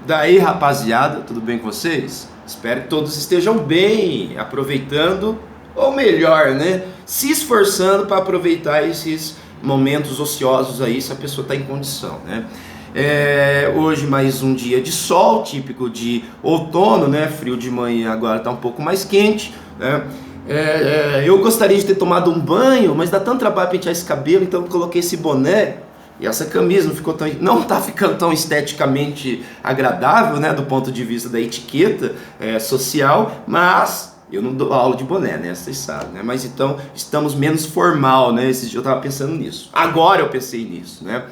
Daí, rapaziada, tudo bem com vocês? Espero que todos estejam bem, aproveitando, ou melhor, né? Se esforçando para aproveitar esses momentos ociosos aí, se a pessoa está em condição, né? Hoje mais um dia de sol, típico de outono, né? Frio de manhã, agora está um pouco mais quente, né? Eu gostaria de ter tomado um banho, mas dá tanto trabalho pentear esse cabelo, então eu coloquei esse boné. E essa camisa não está ficando tão esteticamente agradável, né, do ponto de vista da etiqueta social, mas eu não dou aula de boné, né, vocês sabem, né, mas então estamos menos formal, né, esses dias eu estava pensando nisso, agora eu pensei nisso, né.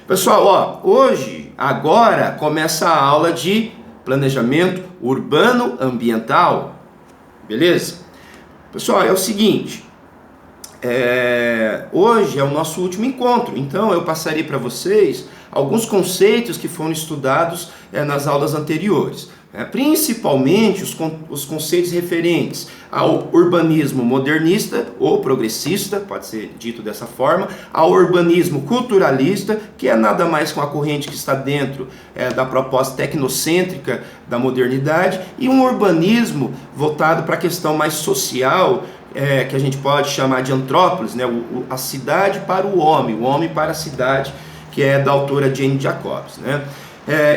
Pessoal, agora começa a aula de planejamento urbano ambiental, beleza? Pessoal, é o seguinte... hoje é o nosso último encontro, então eu passarei para vocês alguns conceitos que foram estudados nas aulas anteriores, principalmente os conceitos referentes ao urbanismo modernista ou progressista, pode ser dito dessa forma, ao urbanismo culturalista, que é nada mais que uma corrente que está dentro da proposta tecnocêntrica da modernidade, e um urbanismo voltado para a questão mais social, que a gente pode chamar de antrópolis, né? A cidade para o homem para a cidade, que é da autora Jane Jacobs, né?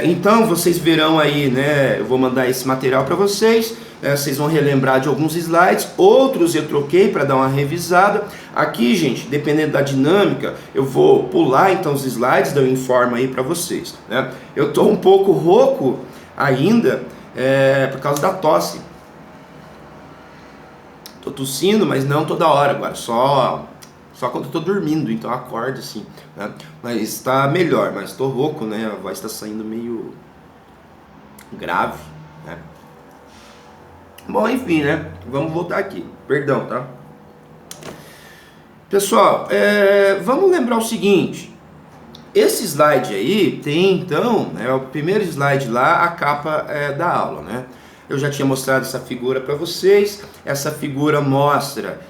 Então vocês verão aí, né? Eu vou mandar esse material para vocês, vocês vão relembrar de alguns slides, outros eu troquei para dar uma revisada. Aqui, gente, dependendo da dinâmica, eu vou pular então os slides, eu informo aí para vocês, né? Eu estou um pouco rouco ainda, por causa da tosse. Tô tossindo, mas não toda hora agora, só quando eu tô dormindo, então eu acordo assim, né? Mas tá melhor, mas tô rouco, né? A voz tá saindo meio grave, né? Bom, enfim, né? Vamos voltar aqui, perdão, tá? Pessoal, vamos lembrar o seguinte, esse slide aí tem então, né, o primeiro slide lá, a capa da aula, né? Eu já tinha mostrado essa figura para vocês. Essa figura mostra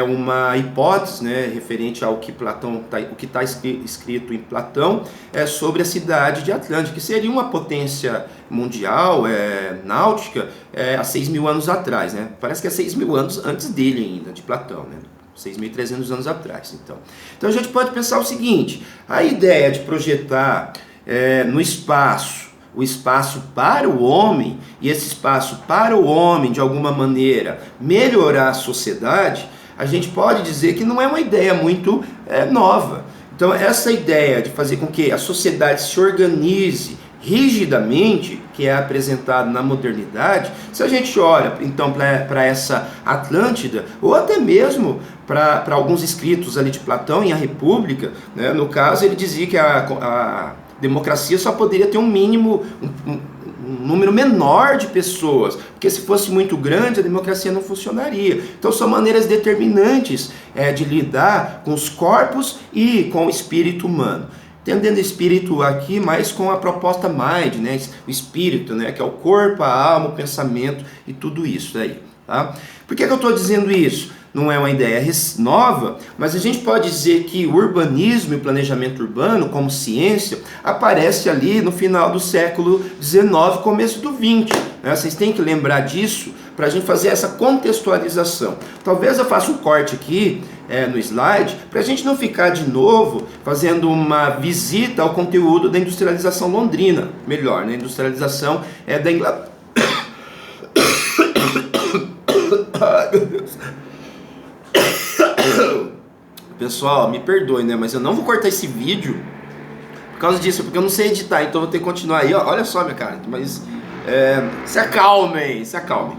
uma hipótese, né, referente ao que Platão, o que está escrito em Platão, sobre a cidade de Atlântica, que seria uma potência mundial, náutica, há 6.000 anos atrás, né? Parece que é 6.000 anos antes dele ainda, de Platão, né? 6.300 anos atrás, então a gente pode pensar o seguinte: a ideia de projetar no espaço o espaço para o homem, e esse espaço para o homem, de alguma maneira, melhorar a sociedade, a gente pode dizer que não é uma ideia muito nova. Então, essa ideia de fazer com que a sociedade se organize rigidamente, que é apresentado na modernidade, se a gente olha então para essa Atlântida, ou até mesmo para alguns escritos ali de Platão em A República, né, no caso ele dizia que a democracia só poderia ter um mínimo, um número menor de pessoas, porque se fosse muito grande a democracia não funcionaria. Então são maneiras determinantes de lidar com os corpos e com o espírito humano. Entendendo espírito aqui mais com a proposta mind, né? O espírito, né? Que é o corpo, a alma, o pensamento e tudo isso aí, tá? Por que eu estou dizendo isso? Não é uma ideia nova, mas a gente pode dizer que o urbanismo e o planejamento urbano, como ciência, aparece ali no final do século XIX, começo do XX. Né? Vocês têm que lembrar disso para a gente fazer essa contextualização. Talvez eu faça um corte aqui no slide, para a gente não ficar de novo fazendo uma visita ao conteúdo da industrialização londrina. Melhor, né? Industrialização da Inglaterra. Ai, meu Deus. Pessoal, me perdoe, né? Mas eu não vou cortar esse vídeo por causa disso, porque eu não sei editar, então eu vou ter que continuar aí. Ó, olha só, minha cara, mas se acalmem, se acalmem.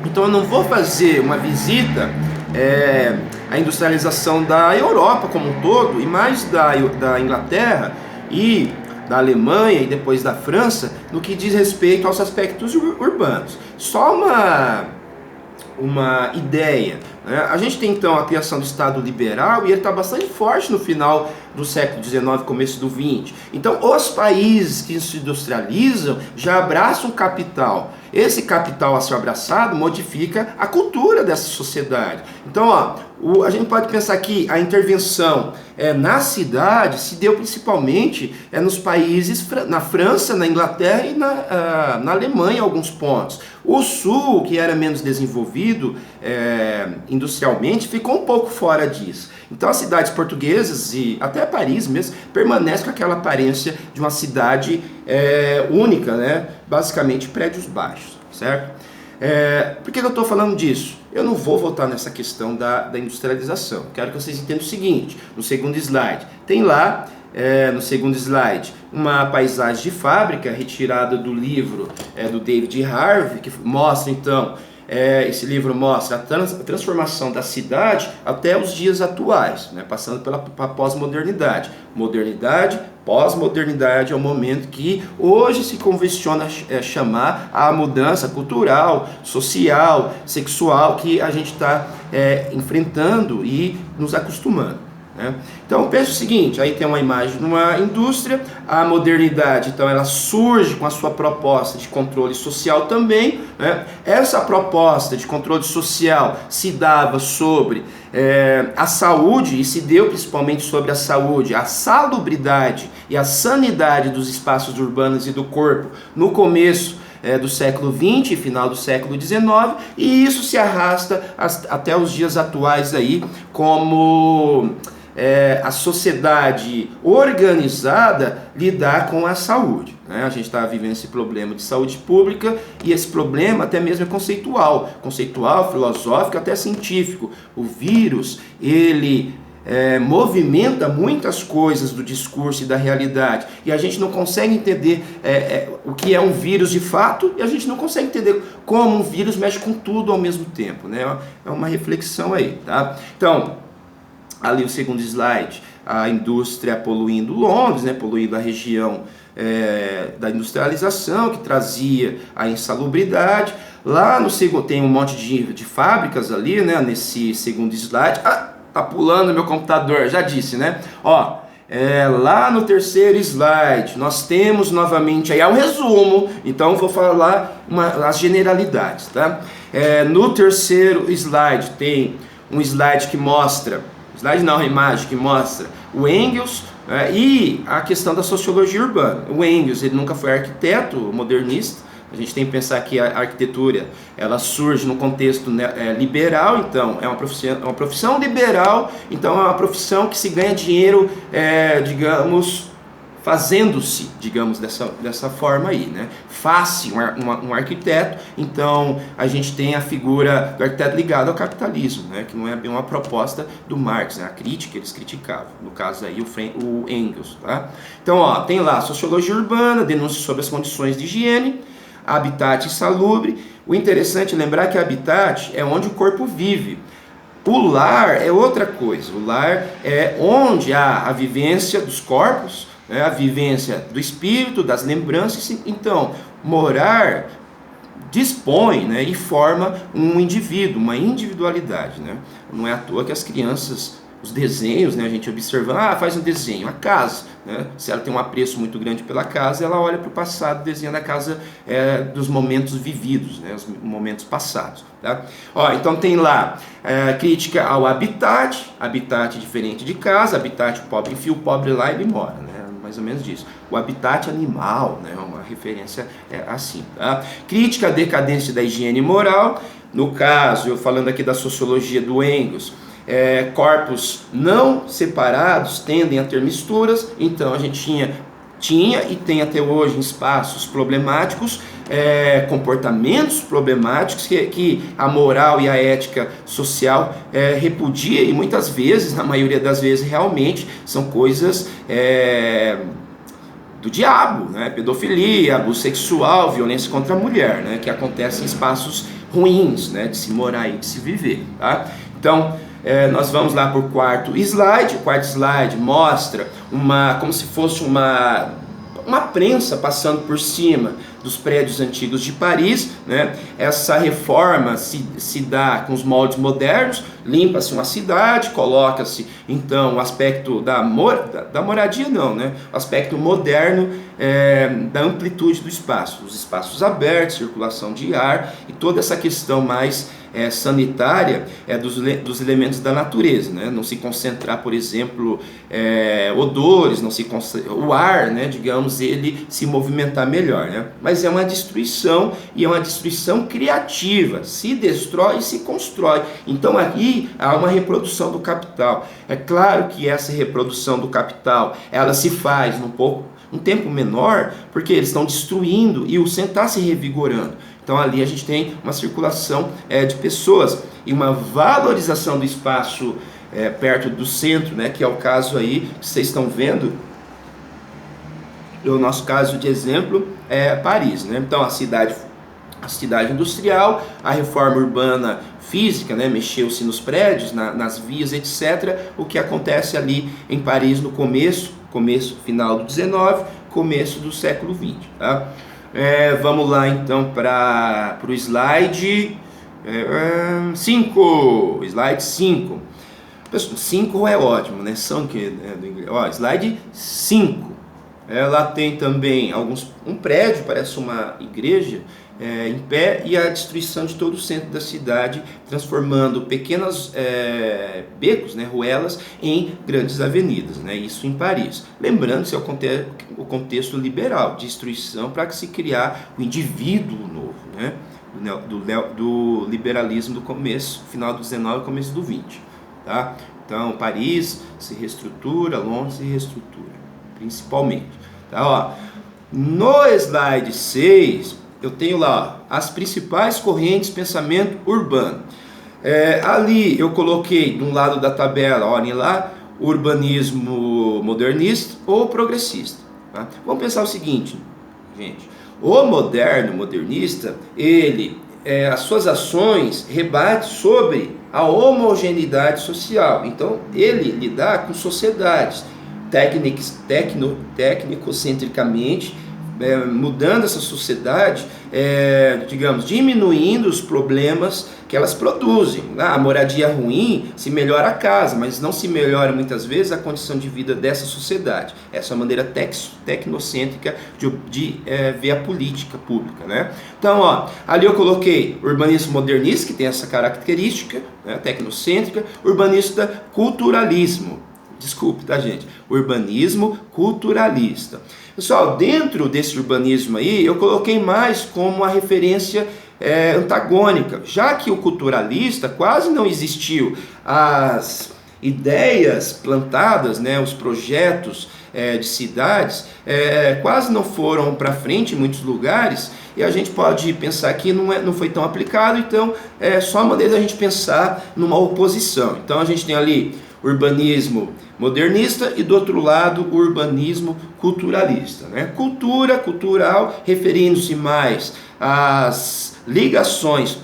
Então eu não vou fazer uma visita à industrialização da Europa como um todo, e mais da Inglaterra e da Alemanha e depois da França, no que diz respeito aos aspectos urbanos. Só uma ideia né? A gente tem então a criação do Estado liberal e ele está bastante forte no final do século XIX, começo do XX. Então os países que se industrializam já abraçam o capital. Esse capital a ser abraçado modifica a cultura dessa sociedade. Então, a gente pode pensar que a intervenção na cidade se deu principalmente nos países, na França, na Inglaterra e na Alemanha, em alguns pontos. O Sul, que era menos desenvolvido industrialmente, ficou um pouco fora disso. Então as cidades portuguesas, e até Paris mesmo, permanecem com aquela aparência de uma cidade única, né? Basicamente prédios baixos, certo? Por que eu estou falando disso? Eu não vou voltar nessa questão da industrialização. Quero que vocês entendam o seguinte, no segundo slide. Tem lá, no segundo slide, uma paisagem de fábrica retirada do livro do David Harvey, que mostra então, esse livro mostra a transformação da cidade até os dias atuais, né, passando pela pós-modernidade. Modernidade, pós-modernidade é o momento que hoje se convenciona chamar a mudança cultural, social, sexual que a gente está enfrentando e nos acostumando. Então pensa o seguinte, aí tem uma imagem de uma indústria, a modernidade então ela surge com a sua proposta de controle social também, né? Essa proposta de controle social se dava sobre a saúde e se deu principalmente sobre a saúde, a salubridade e a sanidade dos espaços urbanos e do corpo no começo do século XX e final do século XIX, e isso se arrasta até os dias atuais aí, como a sociedade organizada lidar com a saúde, né? A gente está vivendo esse problema de saúde pública e esse problema até mesmo é conceitual, filosófico, até científico. O vírus, ele movimenta muitas coisas do discurso e da realidade, e a gente não consegue entender o que é um vírus de fato, e a gente não consegue entender como um vírus mexe com tudo ao mesmo tempo, né? É uma reflexão aí, tá? Então, ali o segundo slide, a indústria poluindo Londres, né, poluindo a região da industrialização, que trazia a insalubridade. Lá no segundo, tem um monte de fábricas ali, né, nesse segundo slide. Tá pulando meu computador, já disse, né? Lá no terceiro slide, nós temos novamente aí um resumo, então vou falar as generalidades, tá? No terceiro slide, tem um slide que mostra... a imagem que mostra o Engels e a questão da sociologia urbana. O Engels, ele nunca foi arquiteto modernista. A gente tem que pensar que a arquitetura ela surge no contexto liberal, então é uma profissão liberal, então é uma profissão que se ganha dinheiro, digamos, fazendo-se, digamos, dessa forma aí, né? Faz-se um arquiteto, então a gente tem a figura do arquiteto ligado ao capitalismo, né? Que não é bem uma proposta do Marx, né? A crítica, eles criticavam, no caso aí o Engels, tá? Então, tem lá sociologia urbana, denúncia sobre as condições de higiene, habitat insalubre. O interessante é lembrar que habitat é onde o corpo vive. O lar é outra coisa, o lar é onde há a vivência dos corpos, a vivência do espírito, das lembranças. Então, morar dispõe, né, e forma um indivíduo, uma individualidade, né? Não é à toa que as crianças, os desenhos, né, a gente observa, faz um desenho, a casa, né? Se ela tem um apreço muito grande pela casa, ela olha para o passado, desenhando a casa dos momentos vividos, né, os momentos passados, tá? Então tem lá crítica ao habitat diferente de casa, habitat o pobre enfia o pobre lá e ele mora, né? Mais ou menos disso. O habitat animal, né? Uma referência assim, tá? Crítica à decadência da higiene moral, no caso, eu falando aqui da sociologia do Engels, corpos não separados tendem a ter misturas, então a gente tinha e tem até hoje em espaços problemáticos, comportamentos problemáticos que a moral e a ética social repudia, e muitas vezes, na maioria das vezes, realmente são coisas do diabo, né? Pedofilia, abuso sexual, violência contra a mulher, né? Que acontece em espaços ruins, né? De se morar e de se viver, tá? Então, nós vamos lá para o quarto slide. O quarto slide mostra como se fosse uma prensa passando por cima dos prédios antigos de Paris, né? Essa reforma se dá com os moldes modernos, limpa-se uma cidade, coloca-se então o aspecto da moradia não, né? O aspecto moderno da amplitude do espaço, os espaços abertos, circulação de ar e toda essa questão mais sanitária dos elementos da natureza, né? Não se concentrar, por exemplo, odores, o ar, né? Digamos, ele se movimentar melhor, né? Mas é uma destruição e é uma destruição criativa, se destrói e se constrói. Então aqui há uma reprodução do capital. É claro que essa reprodução do capital ela se faz um tempo menor, porque eles estão destruindo e o centro está se revigorando. Então ali a gente tem uma circulação de pessoas e uma valorização do espaço perto do centro, né, que é o caso aí que vocês estão vendo. O nosso caso de exemplo é Paris, né? Então a cidade industrial, a reforma urbana física, né, mexeu-se nos prédios, nas vias, etc. O que acontece ali em Paris no final do 19, começo do século 20, tá? Vamos lá então para o slide 5. Slide 5. 5 é ótimo, né? Do inglês. Slide 5. Ela tem também um prédio, parece uma igreja, em pé, e a destruição de todo o centro da cidade, transformando pequenos becos, né, ruelas, em grandes avenidas, né, isso em Paris. Lembrando-se o contexto liberal, destruição para que se criar o indivíduo novo, né, do liberalismo do final do 19 e começo do 20. Tá? Então Paris se reestrutura, Londres se reestrutura, principalmente. Tá? Ó, no slide 6, eu tenho lá as principais correntes de pensamento urbano. Ali eu coloquei de um lado da tabela, olhem lá, urbanismo modernista ou progressista. Tá? Vamos pensar o seguinte, gente. O modernista, ele, as suas ações rebatem sobre a homogeneidade social. Então, ele lida com sociedades tecnicocentricamente, mudando essa sociedade, digamos, diminuindo os problemas que elas produzem. A moradia ruim se melhora a casa, mas não se melhora muitas vezes a condição de vida dessa sociedade. Essa é a maneira tecnocêntrica de ver a política pública, né? Então, ó, ali eu coloquei urbanismo modernista, que tem essa característica, né, tecnocêntrica, urbanista culturalismo. Desculpe, tá, gente? Urbanismo culturalista. Pessoal, dentro desse urbanismo aí, eu coloquei mais como uma referência antagônica, já que o culturalista quase não existiu. As ideias plantadas, né, os projetos de cidades quase não foram para frente em muitos lugares, e a gente pode pensar que não foi tão aplicado, então é só a maneira da gente pensar numa oposição. Então a gente tem ali urbanismo modernista e do outro lado o urbanismo culturalista, né? Cultural, referindo-se mais às ligações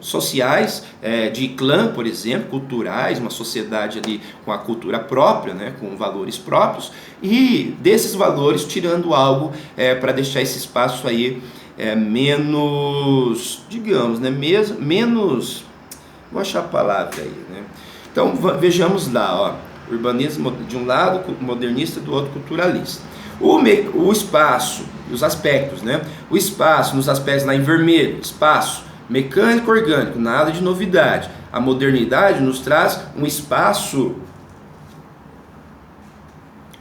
sociais de clã, por exemplo, culturais, uma sociedade ali com a cultura própria, né? Com valores próprios, e desses valores tirando algo para deixar esse espaço aí menos, digamos, né? Menos, vou achar a palavra aí, né? Então vejamos lá, ó, urbanismo de um lado modernista, do outro culturalista. O espaço, os aspectos, né? O espaço, nos aspectos lá em vermelho, espaço mecânico, orgânico, nada de novidade. A modernidade nos traz um espaço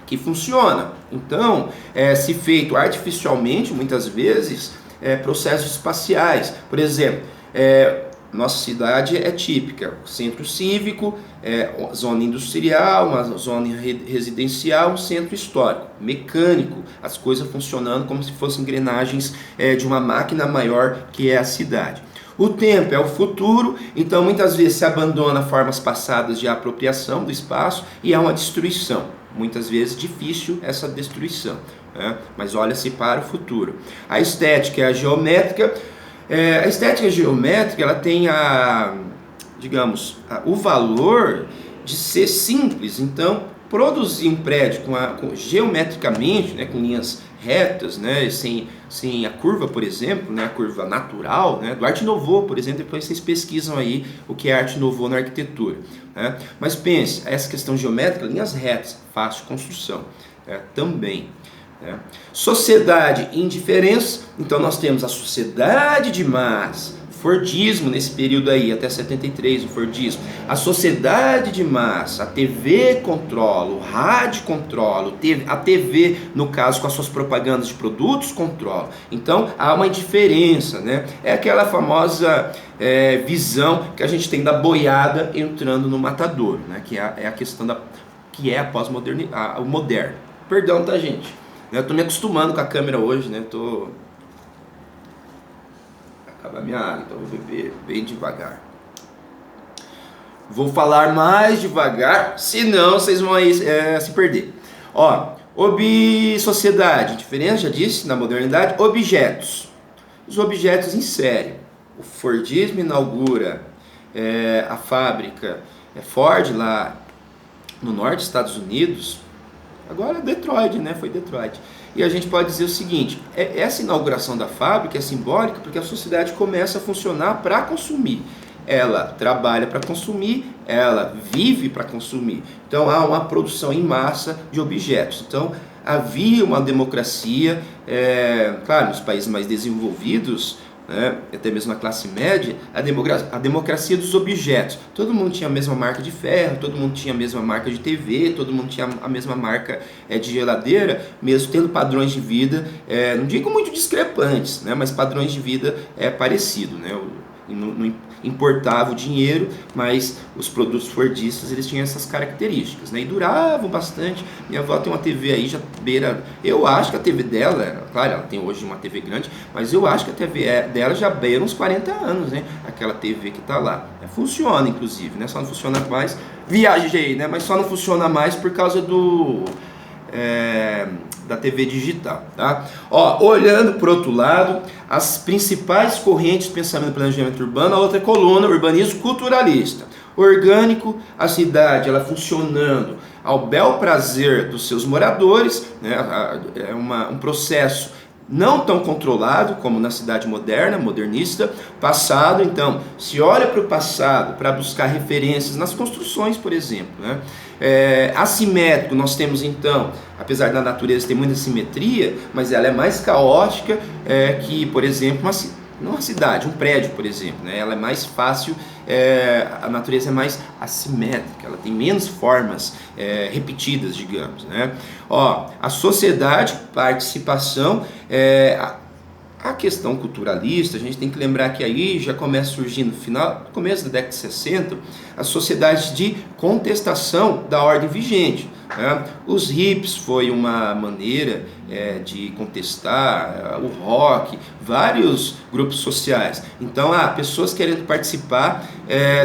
que funciona. Então, se feito artificialmente, muitas vezes, processos espaciais. Por exemplo, nossa cidade é típica, centro cívico, zona industrial, uma zona residencial, um centro histórico, mecânico, as coisas funcionando como se fossem engrenagens de uma máquina maior que é a cidade. O tempo é o futuro, então muitas vezes se abandona formas passadas de apropriação do espaço e há uma destruição. Muitas vezes difícil essa destruição, né? Mas olha-se para o futuro. A estética é a geométrica. A estética geométrica, ela tem o valor de ser simples. Então, produzir um prédio geometricamente, né, com linhas retas, né, sem a curva, por exemplo, né, a curva natural, né, do Art Nouveau, por exemplo, depois vocês pesquisam aí o que é Art Nouveau na arquitetura. Né? Mas pense, essa questão geométrica, linhas retas, fácil construção, também. Né? Sociedade e indiferença, então nós temos a sociedade de massa, Fordismo nesse período aí, até 73, o Fordismo. A sociedade de massa, a TV controla, o rádio controla, a TV, no caso, com as suas propagandas de produtos, controla. Então, há uma indiferença, né? É aquela famosa visão que a gente tem da boiada entrando no matadouro, né? Que é a questão que é a pós-modernidade, o moderno. Perdão, tá, gente? Eu tô me acostumando com a câmera hoje, né? Acabar minha água, então vou beber bem devagar. Vou falar mais devagar, senão vocês vão aí se perder. Ó, sociedade, diferença, já disse, na modernidade, objetos. Os objetos em série. O Fordismo inaugura a fábrica Ford lá no norte dos Estados Unidos. Agora Detroit, né? Foi Detroit. E a gente pode dizer o seguinte, essa inauguração da fábrica é simbólica porque a sociedade começa a funcionar para consumir. Ela trabalha para consumir, ela vive para consumir. Então há uma produção em massa de objetos. Então havia uma democracia, claro, nos países mais desenvolvidos, né, até mesmo na classe média, a democracia dos objetos. Todo mundo tinha a mesma marca de ferro, todo mundo tinha a mesma marca de TV, todo mundo tinha a mesma marca de geladeira, mesmo tendo padrões de vida, não digo muito discrepantes, né, mas padrões de vida parecidos. Né, não importava o dinheiro, mas os produtos fordistas eles tinham essas características, né, e duravam bastante. Minha avó tem uma TV aí, já beira, eu acho que a TV dela, claro, ela tem hoje uma TV grande, mas eu acho que a TV dela já beira uns 40 anos, né, aquela TV que está lá. Funciona, inclusive, né, só não funciona mais, viajei, né, mas só não funciona mais por causa da TV digital, tá? Ó, olhando por outro lado, as principais correntes de pensamento do planejamento urbano, a outra coluna, urbanismo culturalista. Orgânico, a cidade, ela funcionando ao bel prazer dos seus moradores, né? É um processo não tão controlado como na cidade moderna, modernista. Passado, então, se olha para o passado para buscar referências nas construções, por exemplo, né? Assimétrico, nós temos então, apesar da natureza ter muita simetria, mas ela é mais caótica que, por exemplo, uma cidade, um prédio, por exemplo, né? Ela é mais fácil, a natureza é mais assimétrica, ela tem menos formas repetidas, digamos, né? Ó, a sociedade, participação, a questão culturalista, a gente tem que lembrar que aí já começa surgindo no começo da década de 60, as sociedades de contestação da ordem vigente. Né? Os hippies foi uma maneira de contestar, o rock, vários grupos sociais. Então, pessoas querendo participar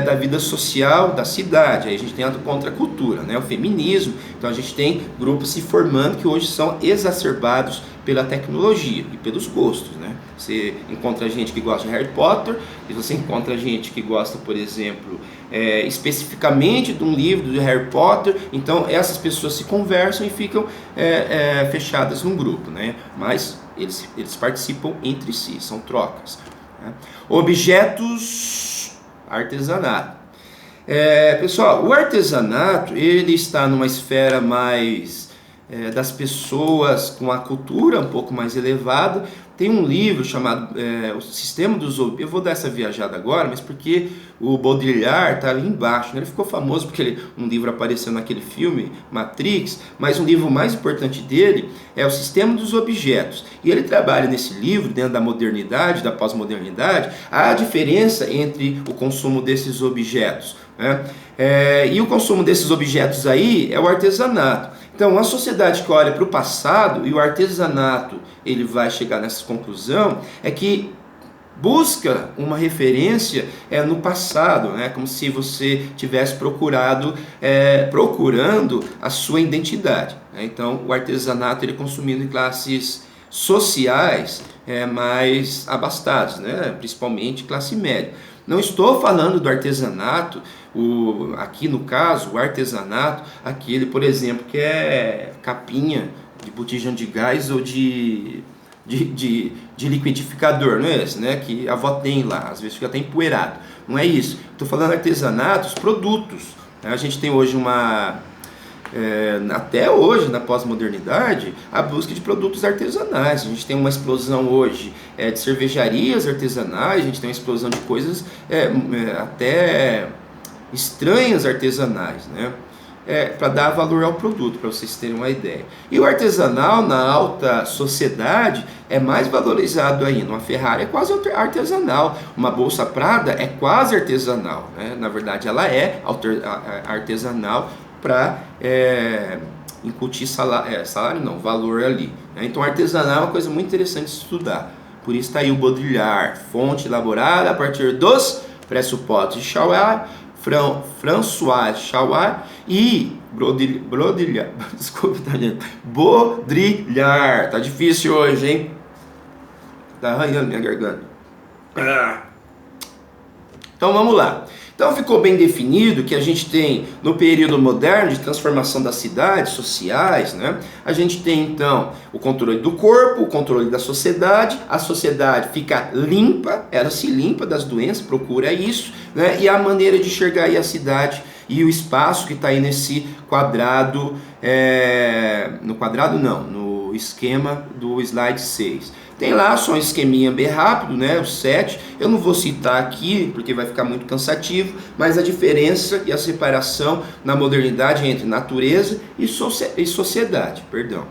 da vida social da cidade. Aí a gente tem a contracultura, né? O feminismo. Então a gente tem grupos se formando que hoje são exacerbados pela tecnologia e pelos gostos, né? Você encontra gente que gosta de Harry Potter, e você encontra gente que gosta, por exemplo, especificamente de um livro de Harry Potter. Então essas pessoas se conversam e ficam fechadas num grupo, né? Mas eles participam entre si, são trocas, né? Objetos, artesanato. Pessoal, o artesanato ele está numa esfera mais das pessoas com a cultura um pouco mais elevada. Tem um livro chamado O Sistema dos Objetos. Eu vou dar essa viajada agora, mas porque o Baudrillard está ali embaixo, né? Ele ficou famoso porque um livro apareceu naquele filme Matrix, mas um livro mais importante dele é O Sistema dos Objetos. E ele trabalha nesse livro, dentro da modernidade, da pós-modernidade, a diferença entre o consumo desses objetos, né? E o consumo desses objetos aí é o artesanato. Então, uma sociedade que olha para o passado, e o artesanato ele vai chegar nessa conclusão, é que busca uma referência no passado, né? Como se você tivesse procurando a sua identidade, né? Então, o artesanato ele é consumido em classes sociais mais abastadas, né? Principalmente classe média. Não estou falando do artesanato, aqui no caso, o artesanato, aquele, por exemplo, que é capinha de botijão de gás ou de liquidificador, não é esse, né? Que a avó tem lá, às vezes fica até empoeirado. Não é isso. Estou falando artesanato, os produtos. A gente tem hoje até hoje, na pós-modernidade, a busca de produtos artesanais. A gente tem uma explosão hoje de cervejarias artesanais, a gente tem uma explosão de coisas até estranhas artesanais, né? Para dar valor ao produto, para vocês terem uma ideia. E o artesanal na alta sociedade é mais valorizado ainda. Uma Ferrari é quase artesanal, uma bolsa Prada é quase artesanal, né? Na verdade ela é artesanal para incutir salário não, valor ali, né? Então artesanal é uma coisa muito interessante de estudar. Por isso está aí o Baudrillard, fonte elaborada a partir dos pressupostos de François Chauard e Baudrillard. Desculpa, tá, gente? Baudrillard. Tá difícil hoje, hein? Tá arranhando minha garganta. Então vamos lá. Então ficou bem definido que a gente tem no período moderno de transformação das cidades sociais, né? A gente tem então o controle do corpo, o controle da sociedade, a sociedade fica limpa, ela se limpa das doenças, procura isso, né? E a maneira de enxergar aí a cidade e o espaço que está aí nesse quadrado, no esquema do slide 6. Tem lá só um esqueminha bem rápido, né? O 7. Eu não vou citar aqui porque vai ficar muito cansativo, mas a diferença e a separação na modernidade entre natureza e sociedade,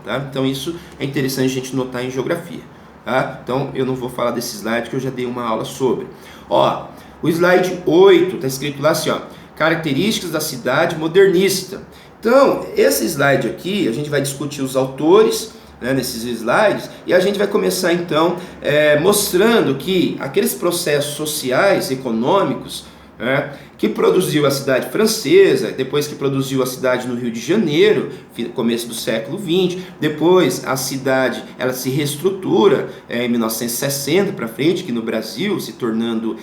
tá? Então isso é interessante a gente notar em geografia, tá? Então eu não vou falar desse slide que eu já dei uma aula sobre. Ó, o slide 8 tá escrito lá assim, ó, características da cidade modernista. Então, esse slide aqui, a gente vai discutir os autores, né, nesses slides, e a gente vai começar então mostrando que aqueles processos sociais, econômicos, né, que produziu a cidade francesa, depois que produziu a cidade no Rio de Janeiro, começo do século XX, depois a cidade ela se reestrutura em 1960 para frente, aqui no Brasil, se tornando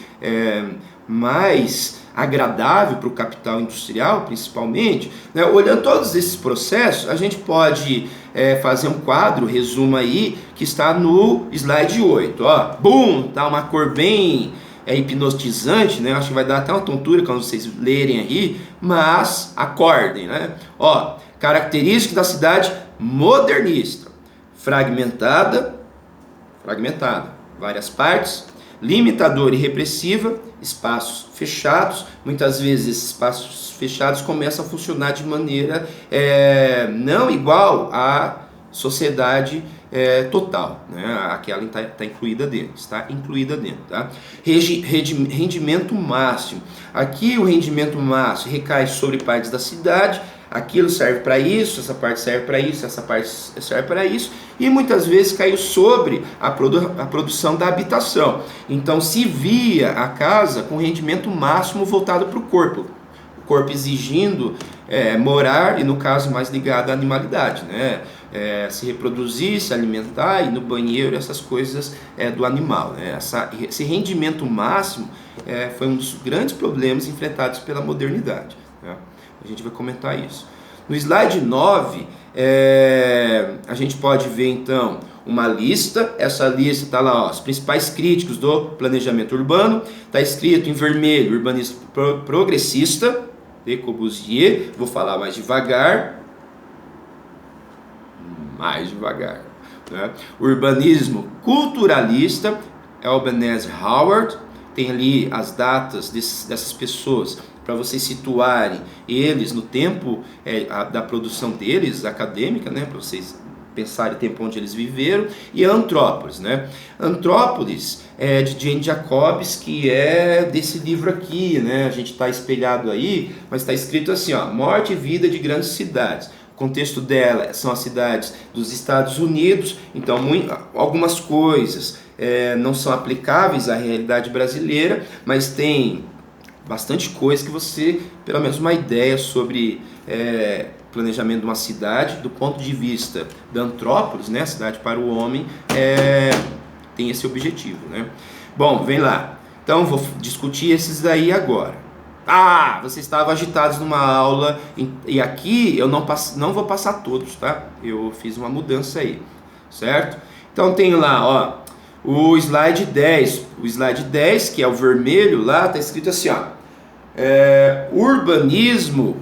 mais agradável para o capital industrial, principalmente, né? Olhando todos esses processos, a gente pode fazer um quadro, resumo aí, que está no slide 8. Ó, boom, tá uma cor bem hipnotizante, né? Acho que vai dar até uma tontura quando vocês lerem aí, mas acordem, né? Ó, característica da cidade modernista, fragmentada, várias partes, limitadora e repressiva, espaços fechados. Muitas vezes esses espaços fechados começam a funcionar de maneira não igual à sociedade total, né? Aquela está incluída dentro, tá? Rendimento máximo. Aqui o rendimento máximo recai sobre partes da cidade. Aquilo serve para isso, essa parte serve para isso, essa parte serve para isso, e muitas vezes caiu sobre a produção da habitação. Então se via a casa com rendimento máximo voltado para o corpo exigindo morar, e no caso mais ligado à animalidade, né? Se reproduzir, se alimentar, ir no banheiro, essas coisas do animal, né? Esse rendimento máximo foi um dos grandes problemas enfrentados pela modernidade, né? A gente vai comentar isso. No slide 9, a gente pode ver então uma lista. Essa lista está lá, ó, os principais críticos do planejamento urbano. Está escrito em vermelho, urbanismo progressista, Le Corbusier. Vou falar mais devagar. Né? Urbanismo culturalista, Ebenezer Howard. Tem ali as datas dessas pessoas, para vocês situarem eles no tempo da produção deles, acadêmica, né? Para vocês pensarem o tempo onde eles viveram. E a Antrópolis, né? Antrópolis é de Jane Jacobs, que é desse livro aqui, né? A gente está espelhado aí, mas está escrito assim, ó, Morte e Vida de Grandes Cidades. O contexto dela são as cidades dos Estados Unidos, então algumas coisas não são aplicáveis à realidade brasileira, mas tem bastante coisa que você, pelo menos uma ideia sobre planejamento de uma cidade, do ponto de vista da Antrópolis, né, cidade para o homem, tem esse objetivo, né? Bom, vem lá. Então vou discutir esses daí agora. Ah, vocês estavam agitados numa aula e aqui eu não vou passar todos, tá? Eu fiz uma mudança aí, certo? Então tem lá, ó, o slide 10. O slide 10, que é o vermelho lá, tá escrito assim, ó. Urbanismo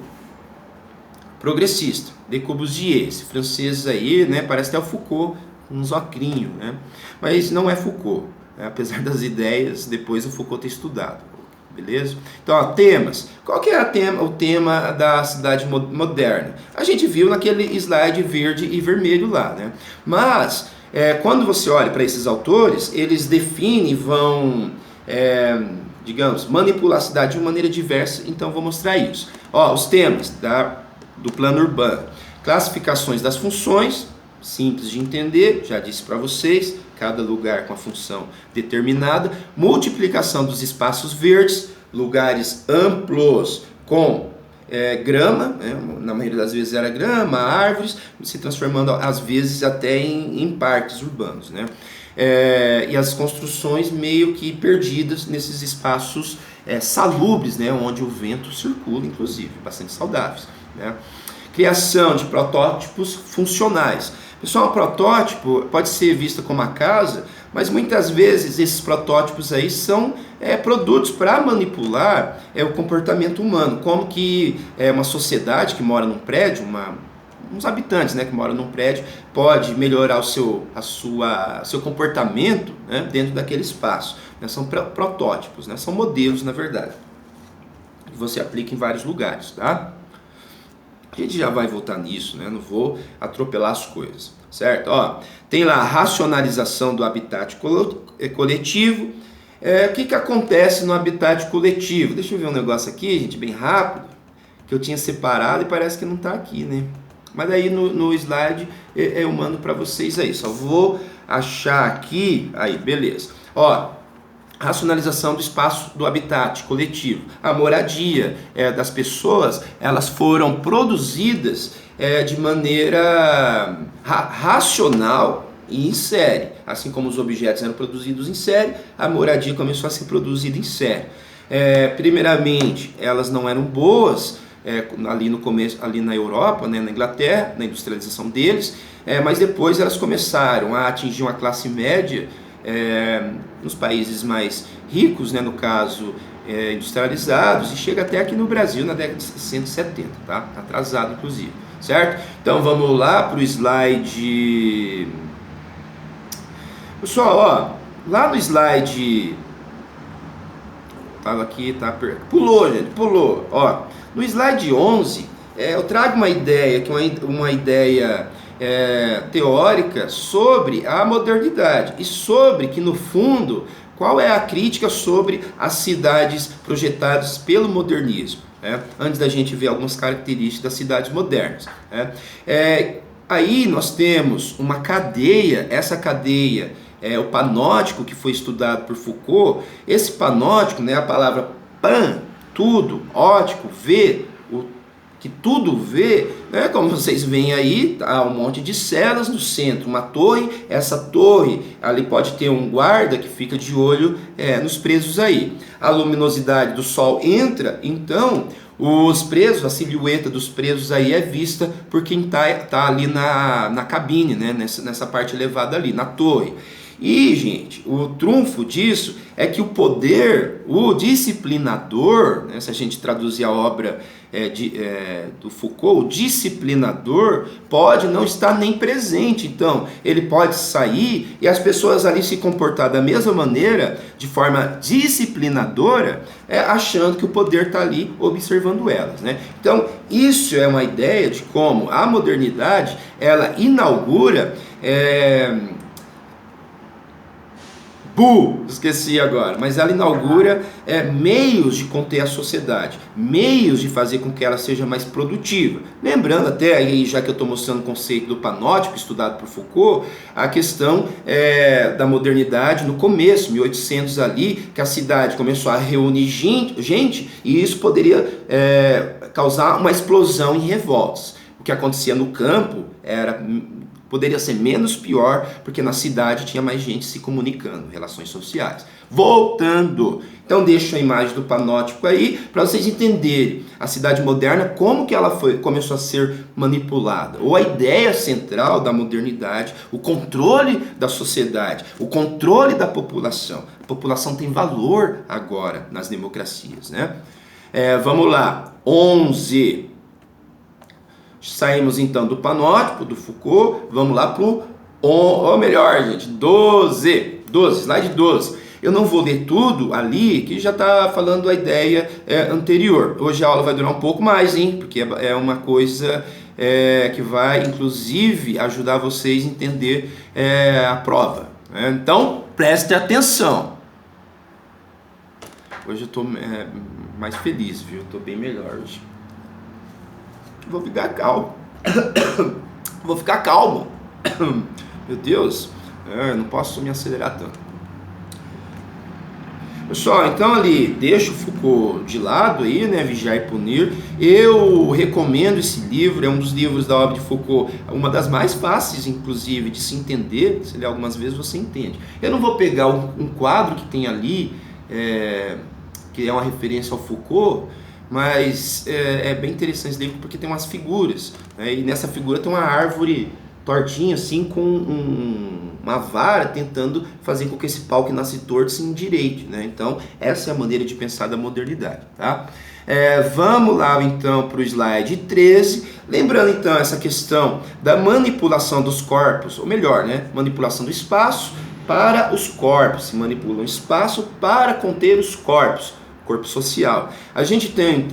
progressista, de Corbusier, esse francês aí, né? Parece até o Foucault, com um zocrinho, né? Mas não é Foucault, né? Apesar das ideias, depois o Foucault ter estudado. Beleza? Então, ó, temas. Qual que é o tema da cidade moderna? A gente viu naquele slide verde e vermelho lá, né? Mas, quando você olha para esses autores, eles definem, vão, digamos, manipular a cidade de uma maneira diversa. Então, vou mostrar isso. Ó, os temas do plano urbano. Classificações das funções, simples de entender, já disse para vocês, cada lugar com a função determinada. Multiplicação dos espaços verdes, lugares amplos com grama, né? Na maioria das vezes era grama, árvores, se transformando às vezes até em parques urbanos, né? E as construções meio que perdidas nesses espaços salubres, né? Onde o vento circula, inclusive, bastante saudáveis, né? Criação de protótipos funcionais. Pessoal, um protótipo pode ser visto como a casa, mas muitas vezes esses protótipos aí são produtos para manipular o comportamento humano. Como que uma sociedade que mora num prédio, uns habitantes, né, que moram num prédio, pode melhorar o seu comportamento, né, dentro daquele espaço. Né? São protótipos, né? São modelos, na verdade, que você aplica em vários lugares, tá? A gente já vai voltar nisso, né? Não vou atropelar as coisas, certo? Ó, tem lá a racionalização do habitat coletivo. O que acontece no habitat coletivo? Deixa eu ver um negócio aqui, gente, bem rápido, que eu tinha separado e parece que não está aqui, né? Mas aí no slide eu mando para vocês aí. Só vou achar aqui, aí, beleza. Ó, racionalização do espaço do habitat coletivo. A moradia das pessoas, elas foram produzidas de maneira racional e em série. Assim como os objetos eram produzidos em série, a moradia começou a ser produzida em série. Primeiramente, elas não eram boas ali no começo, ali na Europa, né, na Inglaterra, na industrialização deles, mas depois elas começaram a atingir uma classe média nos países mais ricos, né, no caso industrializados, e chega até aqui no Brasil na década de 60 e 70, tá? Atrasado inclusive, certo? Então vamos lá para o slide. Pessoal, ó, lá no slide tava aqui, tá? Pulou, gente, pulou. Ó, no slide 11 eu trago uma ideia teórica sobre a modernidade e sobre que, no fundo, qual é a crítica sobre as cidades projetadas pelo modernismo, né? Antes da gente ver algumas características das cidades modernas, né? Aí nós temos uma cadeia, essa cadeia o panótico que foi estudado por Foucault. Esse panótico, né, a palavra pan, tudo, ótico, ver, que tudo vê, né? Como vocês veem aí, tá um monte de celas no centro, uma torre, essa torre, ali pode ter um guarda que fica de olho nos presos aí. A luminosidade do sol entra, então os presos, a silhueta dos presos aí é vista por quem tá ali na cabine, né? Nessa parte elevada ali, na torre. E, gente, o trunfo disso é que o poder, o disciplinador, né, se a gente traduzir a obra do Foucault, o disciplinador pode não estar nem presente. Então, ele pode sair e as pessoas ali se comportar da mesma maneira, de forma disciplinadora, achando que o poder está ali observando elas, né? Então, isso é uma ideia de como a modernidade, ela inaugura... esqueci agora, mas ela inaugura meios de conter a sociedade, meios de fazer com que ela seja mais produtiva. Lembrando até aí, já que eu estou mostrando o conceito do panótipo estudado por Foucault, a questão da modernidade no começo, 1800 ali, que a cidade começou a reunir gente e isso poderia causar uma explosão em revoltas. O que acontecia no campo era Poderia ser menos pior, porque na cidade tinha mais gente se comunicando, relações sociais. Voltando, então deixo a imagem do panótipo aí, para vocês entenderem a cidade moderna, como que ela começou a ser manipulada, ou a ideia central da modernidade, o controle da sociedade, o controle da população. A população tem valor agora nas democracias, né? Vamos lá, 11. Saímos então do panótipo, do Foucault, vamos lá para o, ou melhor, gente, 12, slide 12. Eu não vou ler tudo ali, que já está falando a ideia anterior. Hoje a aula vai durar um pouco mais, hein? Porque é uma coisa que vai, inclusive, ajudar vocês a entender a prova. Né? Então, preste atenção. Hoje eu estou mais feliz, viu? Estou bem melhor hoje. Vou ficar calmo. Vou ficar calmo. Meu Deus, não posso me acelerar tanto. Pessoal, então ali, deixa o Foucault de lado aí, né, Vigiar e Punir. Eu recomendo esse livro, é um dos livros da obra de Foucault, uma das mais fáceis, inclusive, de se entender. Se ler algumas vezes você entende. Eu não vou pegar um quadro que tem ali, que é uma referência ao Foucault, mas é bem interessante esse livro porque tem umas figuras, né? E nessa figura tem uma árvore tortinha assim com uma vara tentando fazer com que esse pau que nasce torto se endireite, né? Então essa é a maneira de pensar da modernidade, tá? Vamos lá então para o slide 13, lembrando então essa questão da manipulação dos corpos, ou melhor, né, manipulação do espaço para os corpos, se manipula o espaço para conter os corpos, corpo social. A gente tem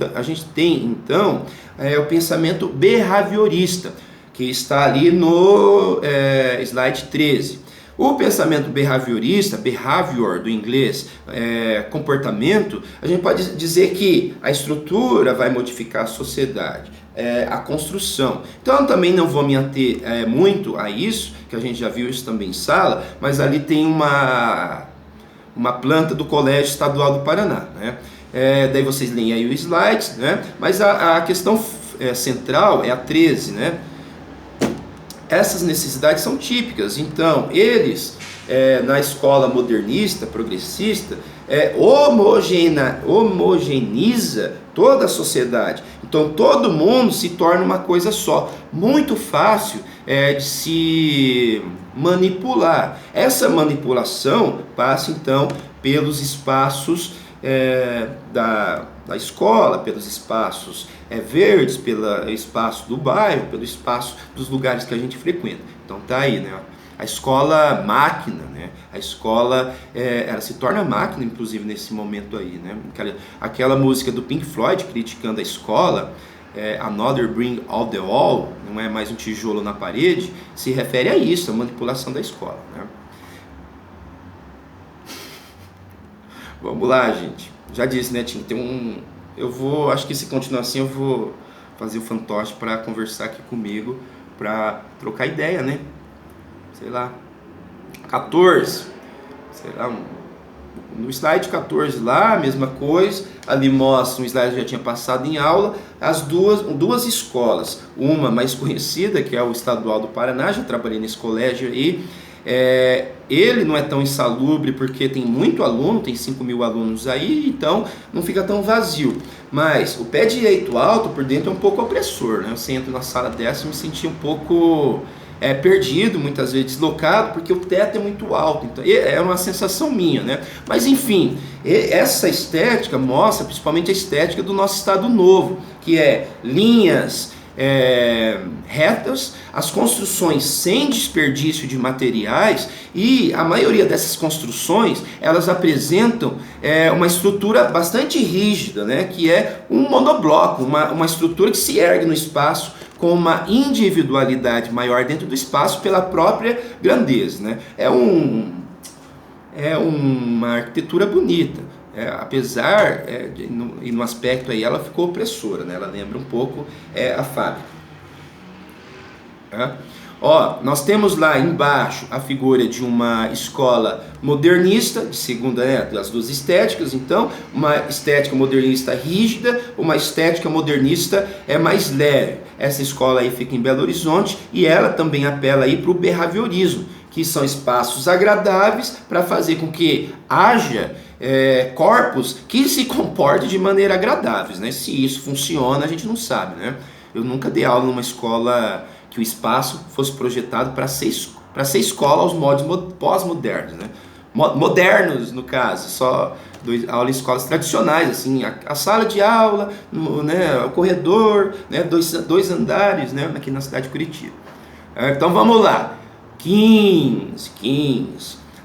então o pensamento behaviorista, que está ali no slide 13. O pensamento behaviorista, behavior do inglês, comportamento, a gente pode dizer que a estrutura vai modificar a sociedade, a construção. Então eu também não vou me ater muito a isso, que a gente já viu isso também em sala, mas ali tem uma planta do Colégio Estadual do Paraná, né? Daí vocês leem aí o slide, né? Mas a questão central é a 13, né? Essas necessidades são típicas, então eles na escola modernista, progressista, homogeneiza toda a sociedade. Então todo mundo se torna uma coisa só, muito fácil de se manipular. Essa manipulação passa então pelos espaços da escola, pelos espaços verdes, pelo espaço do bairro, pelo espaço dos lugares que a gente frequenta. Então tá aí, né? A escola máquina, né? A escola ela se torna máquina, inclusive nesse momento aí, né? Aquela música do Pink Floyd criticando a escola, Another Brick on the Wall, não é mais um tijolo na parede, se refere a isso, a manipulação da escola, né? Vamos lá, gente. Já disse, né, Tim? Acho que se continuar assim, eu vou fazer o fantoche para conversar aqui comigo, para trocar ideia, né? Sei lá. 14. Sei lá, no slide 14 lá, a mesma coisa. Ali mostra um slide que já tinha passado em aula. As duas escolas. Uma mais conhecida, que é o Estadual do Paraná. Já trabalhei nesse colégio aí. Ele não é tão insalubre porque tem muito aluno, tem 5.000 alunos aí, então não fica tão vazio. Mas o pé direito alto por dentro é um pouco opressor, né? Você entra na sala dessa e me senti um pouco perdido, muitas vezes deslocado, porque o teto é muito alto. Então é uma sensação minha, né? Mas enfim, essa estética mostra principalmente a estética do nosso Estado Novo, que é linhas retas, as construções sem desperdício de materiais, e a maioria dessas construções elas apresentam uma estrutura bastante rígida, né, que é um monobloco, uma estrutura que se ergue no espaço com uma individualidade maior dentro do espaço pela própria grandeza, né? É uma arquitetura bonita. Apesar e no aspecto aí ela ficou opressora, né? Ela lembra um pouco a fábrica. Ó, nós temos lá embaixo a figura de uma escola modernista, de segunda, das duas estéticas, então, uma estética modernista rígida, uma estética modernista mais leve. Essa escola aí fica em Belo Horizonte e ela também apela aí para o behaviorismo, que são espaços agradáveis para fazer com que haja corpos que se comportem de maneira agradáveis, né? Se isso funciona, a gente não sabe, né? Eu nunca dei aula numa escola que o espaço fosse projetado para ser escola aos modos pós-modernos, né? Modernos, no caso, só aula em escolas tradicionais, assim, a sala de aula, né, o corredor, né, dois andares, né, aqui na cidade de Curitiba. Então vamos lá, 15.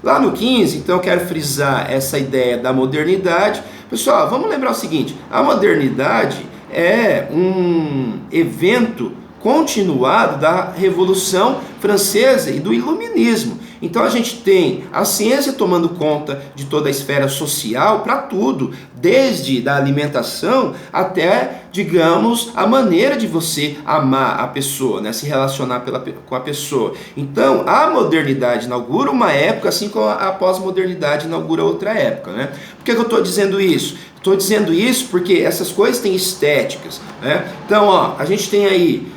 Lá no 15, então eu quero frisar essa ideia da modernidade. Pessoal, vamos lembrar o seguinte, a modernidade é um evento continuado da Revolução Francesa e do Iluminismo. Então a gente tem a ciência tomando conta de toda a esfera social para tudo, desde da alimentação até, digamos, a maneira de você amar a pessoa, né? Se relacionar com a pessoa. Então a modernidade inaugura uma época, assim como a pós-modernidade inaugura outra época, né? Por que eu estou dizendo isso? Estou dizendo isso porque essas coisas têm estéticas, né? Então, ó, a gente tem aí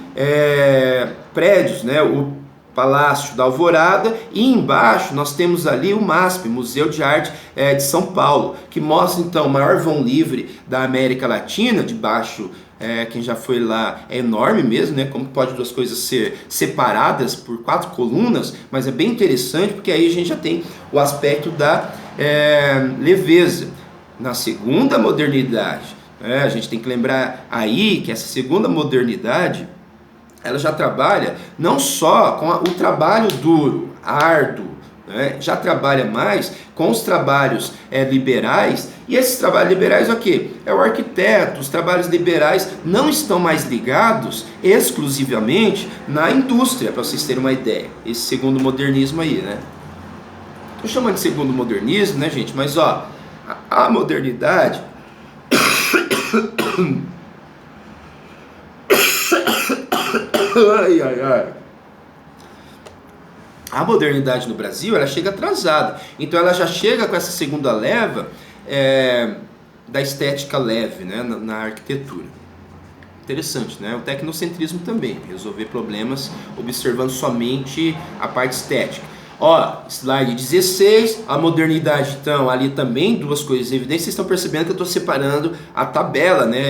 prédios, né? O Palácio da Alvorada, e embaixo nós temos ali o MASP, Museu de Arte de São Paulo, que mostra então o maior vão livre da América Latina. Debaixo, quem já foi lá, é enorme mesmo, né? Como pode duas coisas ser separadas por 4 colunas, mas é bem interessante porque aí a gente já tem o aspecto da leveza. Na segunda modernidade, a gente tem que lembrar aí que essa segunda modernidade ela já trabalha não só com o trabalho duro, árduo, né? Já trabalha mais com os trabalhos liberais, e esses trabalhos liberais é o quê? É o arquiteto. Os trabalhos liberais não estão mais ligados exclusivamente na indústria, para vocês terem uma ideia, esse segundo modernismo aí, né? Estou chamando de segundo modernismo, né, gente? Mas ó, a modernidade ai. A modernidade no Brasil, ela chega atrasada. Então ela já chega com essa segunda leva da estética leve, né, na arquitetura. Interessante, né? O tecnocentrismo também, resolver problemas observando somente a parte estética. Ó, slide 16, a modernidade, então, ali também duas coisas evidentes. Vocês estão percebendo que eu estou separando a tabela, né,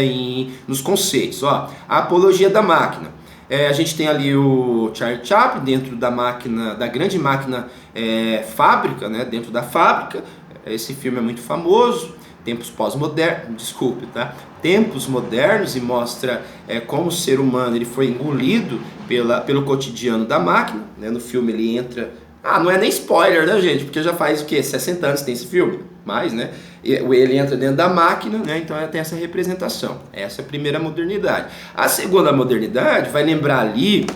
nos conceitos. Ó, a apologia da máquina. A gente tem ali o Charlie Chaplin dentro da máquina, da grande máquina fábrica, né, dentro da fábrica. Esse filme é muito famoso. Tempos pós-modernos, desculpe, tá? Tempos modernos, e mostra como o ser humano ele foi engolido pelo cotidiano da máquina, né? No filme ele entra... não é nem spoiler, né, gente? Porque já faz o quê? 60 anos tem esse filme? Mais, né? Ele entra dentro da máquina, né? Então tem essa representação. Essa é a primeira modernidade. A segunda modernidade vai lembrar ali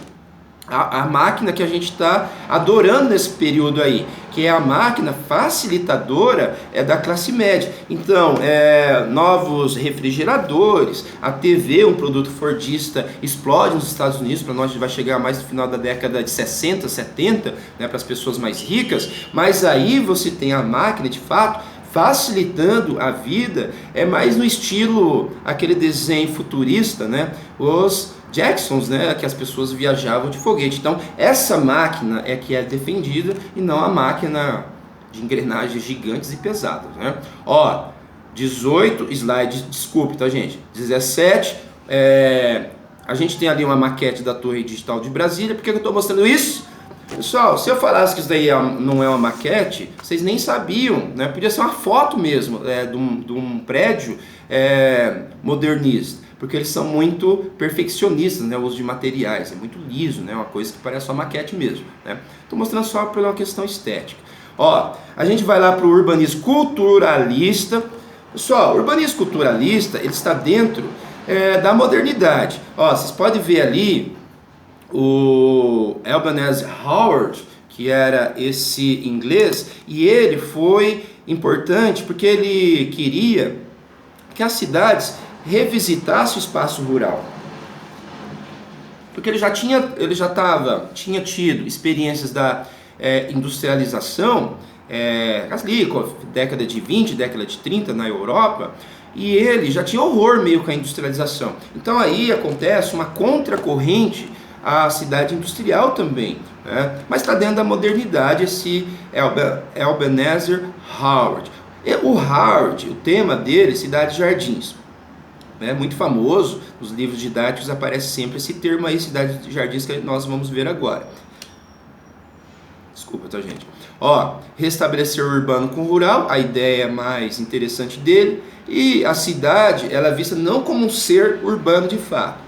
a máquina que a gente está adorando nesse período aí, que é a máquina facilitadora da classe média. Então, novos refrigeradores, a TV, um produto fordista, explode nos Estados Unidos. Para nós vai chegar mais no final da década de 60, 70, né, para as pessoas mais ricas. Mas aí você tem a máquina, de fato, facilitando a vida, mais no estilo, aquele desenho futurista, né, os Jacksons, né, que as pessoas viajavam de foguete. Então, essa máquina é que é defendida e não a máquina de engrenagens gigantes e pesadas, né? Ó, 18, slide, desculpe, tá, gente? 17, a gente tem ali uma maquete da Torre Digital de Brasília. Por que eu estou mostrando isso? Pessoal, se eu falasse que isso daí não é uma maquete, vocês nem sabiam, né? Podia ser uma foto mesmo de um prédio modernista, porque eles são muito perfeccionistas, né? O uso de materiais, é muito liso, né? Uma coisa que parece uma maquete mesmo, né? Estou mostrando só por uma questão estética. Ó, a gente vai lá para o urbanismo culturalista. Pessoal, o urbanismo culturalista, ele está dentro da modernidade. Ó, vocês podem ver ali o Ebenezer Howard, que era esse inglês, e ele foi importante porque ele queria que as cidades revisitassem o espaço rural. Porque ele já tinha tido experiências da industrialização, ali, década de 20, década de 30 na Europa, e ele já tinha horror meio com a industrialização. Então aí acontece uma contracorrente à cidade industrial também, né? Mas está dentro da modernidade esse Ebenezer Howard. O Howard, o tema dele, Cidades Jardins, né? Muito famoso, nos livros didáticos aparece sempre esse termo aí, Cidades Jardins, que nós vamos ver agora. Desculpa, tá, gente? Restabelecer o urbano com o rural, a ideia mais interessante dele. E a cidade, ela é vista não como um ser urbano de fato.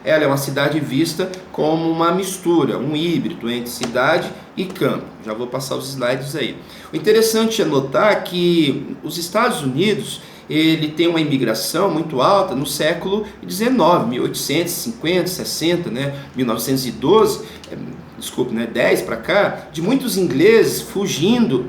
Ela é uma cidade vista como uma mistura, um híbrido entre cidade e campo. Já vou passar os slides aí. O interessante é notar que os Estados Unidos, ele tem uma imigração muito alta no século XIX, 1850, 60, né, 1912, 10 para cá, de muitos ingleses fugindo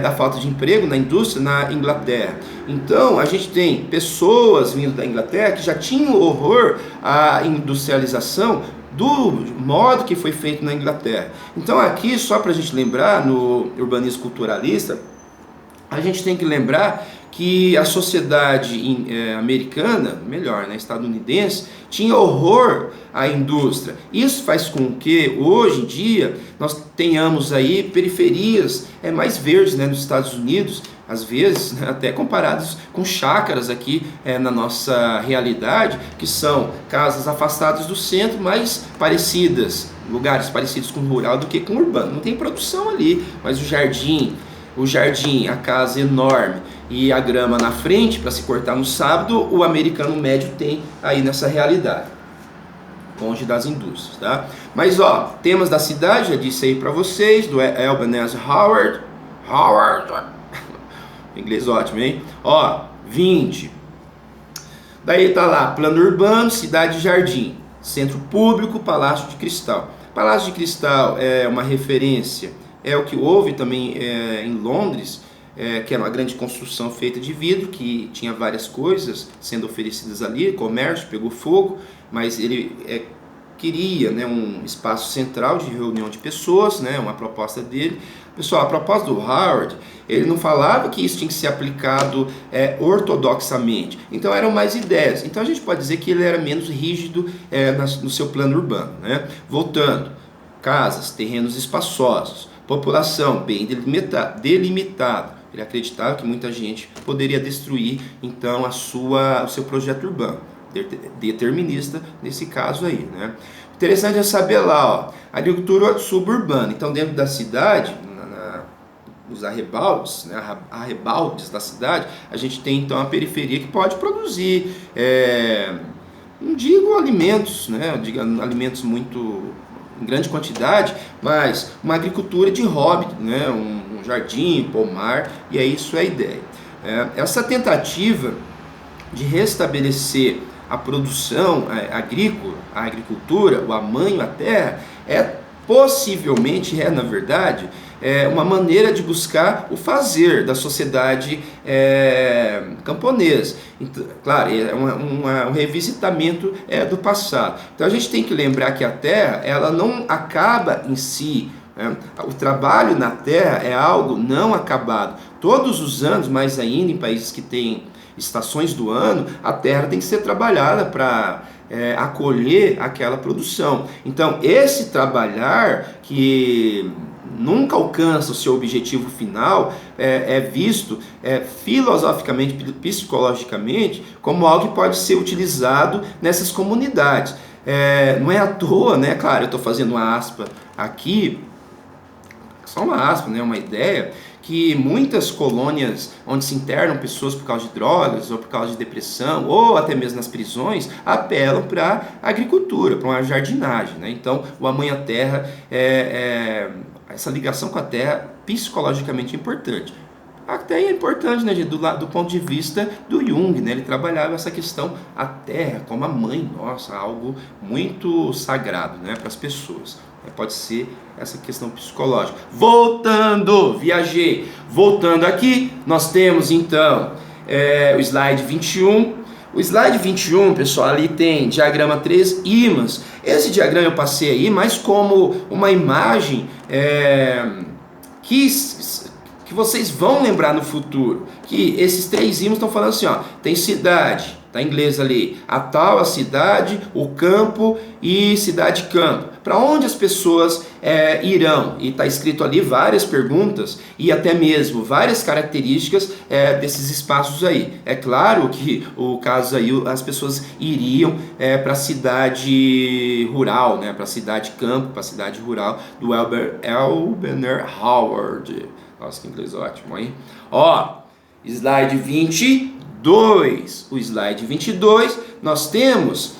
da falta de emprego na indústria na Inglaterra. Então a gente tem pessoas vindo da Inglaterra que já tinham horror à industrialização do modo que foi feito na Inglaterra. Então aqui, só para a gente lembrar, no urbanismo culturalista, a gente tem que lembrar que a sociedade americana, melhor, né, estadunidense, tinha horror à indústria. Isso faz com que, hoje em dia, nós tenhamos aí periferias mais verdes, né, nos Estados Unidos, às vezes, né, até comparados com chácaras aqui na nossa realidade, que são casas afastadas do centro, mais parecidas, lugares parecidos com o rural do que com o urbano. Não tem produção ali, mas o jardim, a casa enorme e a grama na frente para se cortar no sábado, o americano médio tem aí nessa realidade, longe das indústrias, tá? Mas temas da cidade, já disse aí para vocês, do Ebenezer Howard, inglês ótimo, hein? 20. Daí tá lá, plano urbano, cidade e jardim, centro público, Palácio de Cristal. Palácio de Cristal é uma referência, é o que houve também em Londres, que era uma grande construção feita de vidro, que tinha várias coisas sendo oferecidas ali, comércio, pegou fogo, mas ele queria, né, um espaço central de reunião de pessoas, né, uma proposta dele. Pessoal, a proposta do Howard, ele não falava que isso tinha que ser aplicado ortodoxamente, então eram mais ideias. Então a gente pode dizer que ele era menos rígido no seu plano urbano, né? Voltando, casas, terrenos espaçosos, população bem delimitada. Ele acreditava que muita gente poderia destruir então o seu projeto urbano, determinista nesse caso aí, né? Interessante é saber lá, agricultura suburbana. Então dentro da cidade, nos arrebaldes, né, arrebaldes da cidade, a gente tem então a periferia que pode produzir, não digo alimentos, né, alimentos muito em grande quantidade, mas uma agricultura de hobby, né, um jardim, pomar, e isso é a ideia. Essa tentativa de restabelecer a produção agrícola, a agricultura, o amanho, a terra, possivelmente na verdade, uma maneira de buscar o fazer da sociedade camponesa. Então, claro, é um revisitamento do passado. Então a gente tem que lembrar que a terra, ela não acaba em si. O trabalho na terra é algo não acabado. Todos os anos, mais ainda em países que têm estações do ano, a terra tem que ser trabalhada para acolher aquela produção. Então esse trabalhar que nunca alcança o seu objetivo final, é visto filosoficamente, psicologicamente, como algo que pode ser utilizado nessas comunidades. Não é à toa, né? Claro, eu estou fazendo uma aspa aqui, só uma aspa, né? Uma ideia, que muitas colônias onde se internam pessoas por causa de drogas, ou por causa de depressão, ou até mesmo nas prisões, apelam para a agricultura, para uma jardinagem, né? Então, o amanhã terra essa ligação com a terra psicologicamente importante. Até é importante, né, do ponto de vista do Jung, né? Ele trabalhava essa questão, a terra como a mãe nossa, algo muito sagrado, né, para as pessoas. Pode ser essa questão psicológica. Voltando aqui, nós temos então o slide 21. O slide 21, pessoal, ali tem diagrama 3 ímãs. Esse diagrama eu passei aí mais como uma imagem que vocês vão lembrar no futuro, que esses três ímãs estão falando assim, ó, tem cidade, tá em inglês ali, a tal, a cidade, o campo e cidade-campo. Para onde as pessoas irão? E está escrito ali várias perguntas e até mesmo várias características desses espaços aí. É claro que o caso aí, as pessoas iriam para a cidade rural, né? Para a cidade-campo, para a cidade rural do Elbener Howard. Nossa, que inglês ótimo, hein? Ó, slide 22. O slide 22, nós temos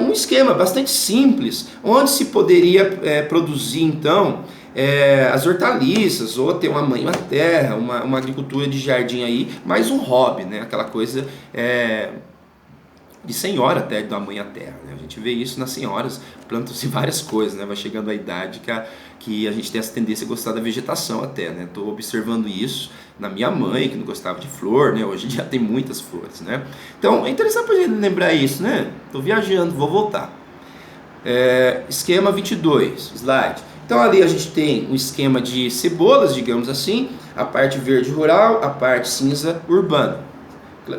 um esquema bastante simples, onde se poderia produzir, então, as hortaliças, ou ter uma terra, uma agricultura de jardim aí, mais um hobby, né? Aquela coisa de senhora até, da mãe à terra, né? A gente vê isso nas senhoras, plantam-se várias coisas, né? Vai chegando a idade que a gente tem essa tendência a gostar da vegetação até, né? Estou observando isso na minha mãe, que não gostava de flor, né? Hoje já tem muitas flores, né? Então é interessante pra gente lembrar isso, né? Estou viajando, vou voltar. Esquema 22, slide. Então ali a gente tem um esquema de cebolas, digamos assim, a parte verde rural, a parte cinza urbana,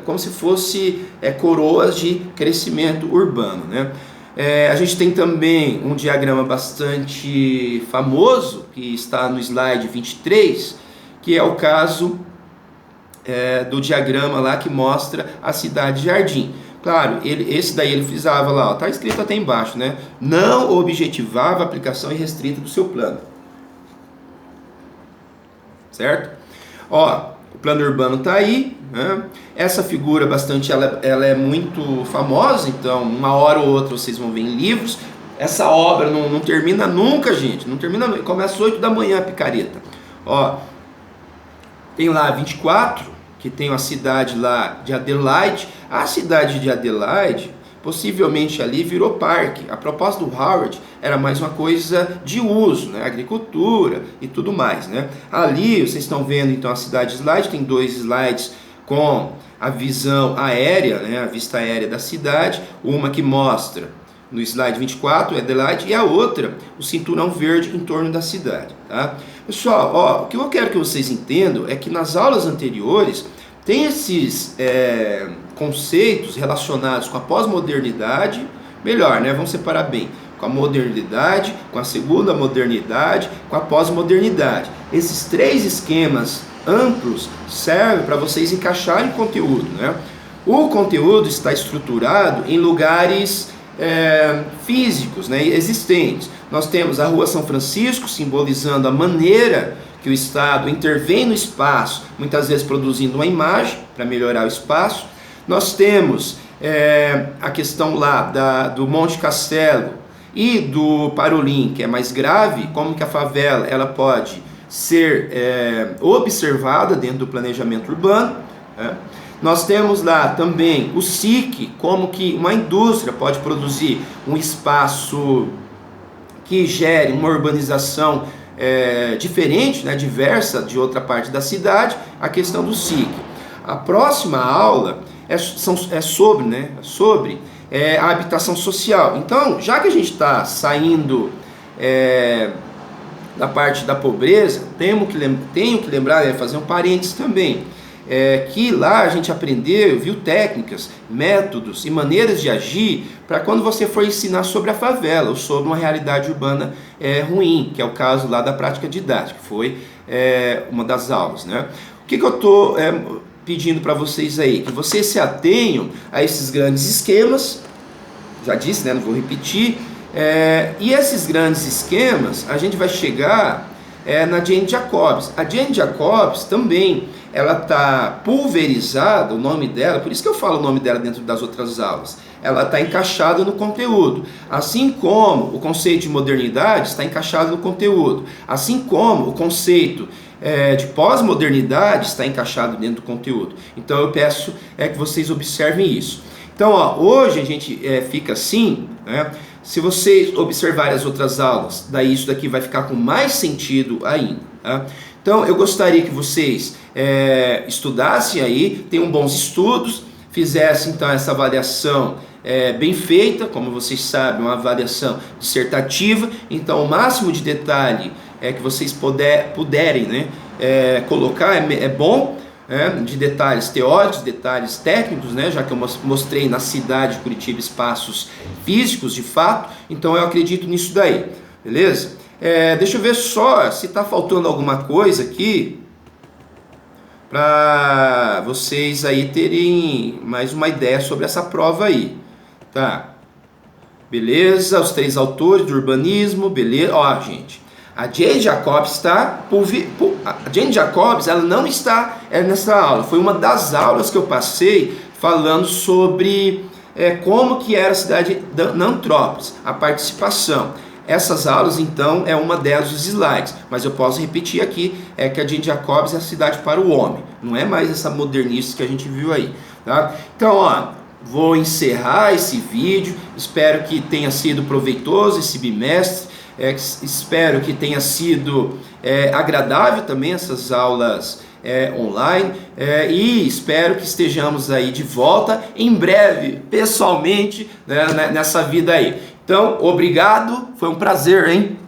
como se fosse coroas de crescimento urbano, né? A gente tem também um diagrama bastante famoso, que está no slide 23, que é o caso do diagrama lá que mostra a cidade-jardim. Claro, esse daí ele frisava lá, está escrito até embaixo, né? Não objetivava a aplicação irrestrita do seu plano. Certo? Ó, o plano urbano está aí, né? Essa figura ela é muito famosa, então uma hora ou outra vocês vão ver em livros. Essa obra não termina nunca, gente, não termina nunca. Começa às 8 da manhã a picareta. Ó, tem lá 24, que tem a cidade lá de Adelaide. A cidade de Adelaide, possivelmente ali virou parque. A proposta do Howard era mais uma coisa de uso, né? Agricultura e tudo mais, né? Ali vocês estão vendo então a cidade slide, tem dois slides com a visão aérea, né? A vista aérea da cidade, uma que mostra no slide 24, Adelaide, e a outra, o cinturão verde em torno da cidade, tá? Pessoal, ó, o que eu quero que vocês entendam é que nas aulas anteriores tem esses conceitos relacionados com a pós-modernidade, melhor, né? Vamos separar bem, com a modernidade, com a segunda modernidade, com a pós-modernidade. Esses três esquemas amplos servem para vocês encaixarem conteúdo, né? O conteúdo está estruturado em lugares físicos, né, existentes. Nós temos a Rua São Francisco, simbolizando a maneira que o Estado intervém no espaço, muitas vezes produzindo uma imagem para melhorar o espaço. Nós temos a questão lá do Monte Castelo e do Parolim, que é mais grave, como que a favela ela pode ser observada dentro do planejamento urbano, né? Nós temos lá também o SIC, como que uma indústria pode produzir um espaço que gere uma urbanização diferente, né, diversa de outra parte da cidade, a questão do SIC. A próxima aula é sobre a habitação social. Então, já que a gente está saindo da parte da pobreza, tenho que lembrar, fazer um parênteses também, que lá a gente aprendeu, viu técnicas, métodos e maneiras de agir para quando você for ensinar sobre a favela ou sobre uma realidade urbana ruim, que é o caso lá da prática didática, que foi uma das aulas, né? O que eu estou pedindo para vocês aí? Que vocês se atenham a esses grandes esquemas, já disse, né? Não vou repetir, e esses grandes esquemas a gente vai chegar na Jane Jacobs. A Jane Jacobs também ela está pulverizada, o nome dela, por isso que eu falo o nome dela dentro das outras aulas, ela está encaixada no conteúdo, assim como o conceito de modernidade está encaixado no conteúdo, assim como o conceito de pós-modernidade está encaixado dentro do conteúdo. Então eu peço que vocês observem isso. Então, ó, hoje a gente fica assim, né? Se vocês observarem as outras aulas, daí isso daqui vai ficar com mais sentido ainda, tá? Então eu gostaria que vocês estudassem aí, tenham bons estudos, fizesse então essa avaliação bem feita, como vocês sabem, uma avaliação dissertativa, então o máximo de detalhe que vocês puderem, né, colocar é bom, de detalhes teóricos, detalhes técnicos, né, já que eu mostrei na cidade de Curitiba espaços físicos de fato, então eu acredito nisso daí, beleza? Deixa eu ver só se está faltando alguma coisa aqui para vocês aí terem mais uma ideia sobre essa prova aí, tá? Beleza, os 3 autores do urbanismo, beleza, ó gente, a Jane Jacobs a Jane Jacobs, ela não está nessa aula, foi uma das aulas que eu passei falando sobre como que era a cidade de Nantrópolis, a participação. Essas aulas, então, é uma delas, os slides, mas eu posso repetir aqui, que a Jane Jacobs é a cidade para o homem, não é mais essa modernista que a gente viu aí, tá? Então, ó, vou encerrar esse vídeo, espero que tenha sido proveitoso esse bimestre, espero que tenha sido agradável também essas aulas online, e espero que estejamos aí de volta em breve, pessoalmente, né, nessa vida aí. Então, obrigado, foi um prazer, hein?